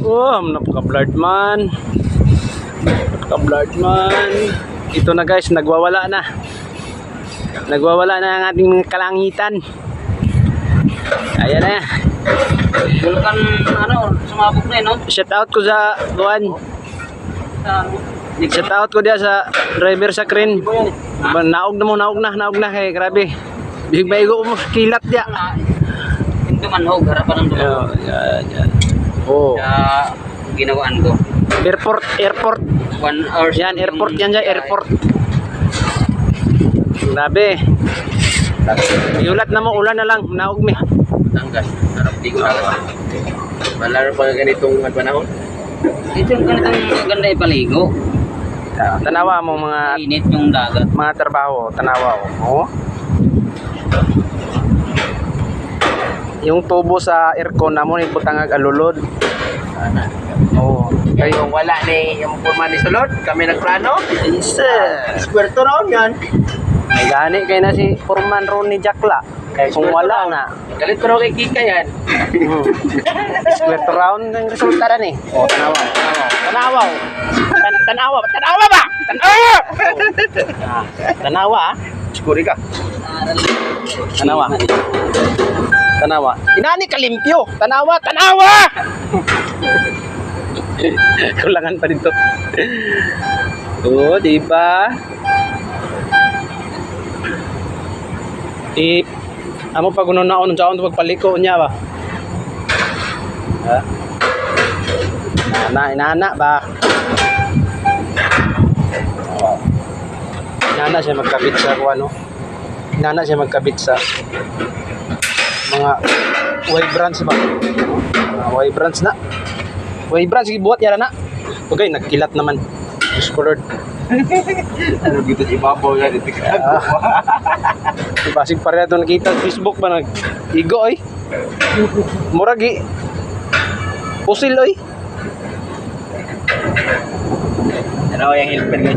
Oh, napaka-blurred man. Napaka-blurred man. Ito na guys, nagwawala na. Nagwawala na ang ating mga kalangitan. Ayan na. Bulkan, sumabog na no? Shout out ko sa buwan. Shout out ko dia sa driver sa crane. Naog na kay grabe. Big maigo mo kilat dia. Ito man ho, harapan ng dulo. Yan. Oh. Kaya ginawaan ko. Airport. 1 hour. Yan, airport yan dyan, airport. Grabe. Iulat na mo, ulan na lang, naog mi. Tanggas. Harap di ko na. Malaro pa ganitong panahon. Ito yung ganitong maganda ipaligo. Tanawa mo mga Init yung dagat. mga trabaho, tanawa mo. Oh. Yung tubo sa aircon na mo, ibutangag alulod. Oo. Kayo wala ni yung forma ni Sulod, kami nagplano. Yes. Squirto raon yan. May gani kayo na si Foreman Ron ni Jakla. Kung wala na. Galit pero kay Kika yan. Split round ng resulta na ni. O, tanawa. Tanawa ba? Tanawa ah. Siguri ka. Tanawa. Inani ka limpyo. Tanawa. Kulangan pa dito. Oo, di ba? Amo pag unaon sa akong pagpaliko niya ba? Ha? Inana ba? Inana siya magkabit sa kuano. Inana siya magkabit sa mga Y-brands ba? Mga Y-brands na. Y-brands gibuhat yara na. Okay, nagkilat naman. Discolored. Ano dito si Ibabaw yan dito. Basig pa rin ito nakita sa Facebook ba nag-igo ay. Muragi. Pusil ay. Ano yung helper ka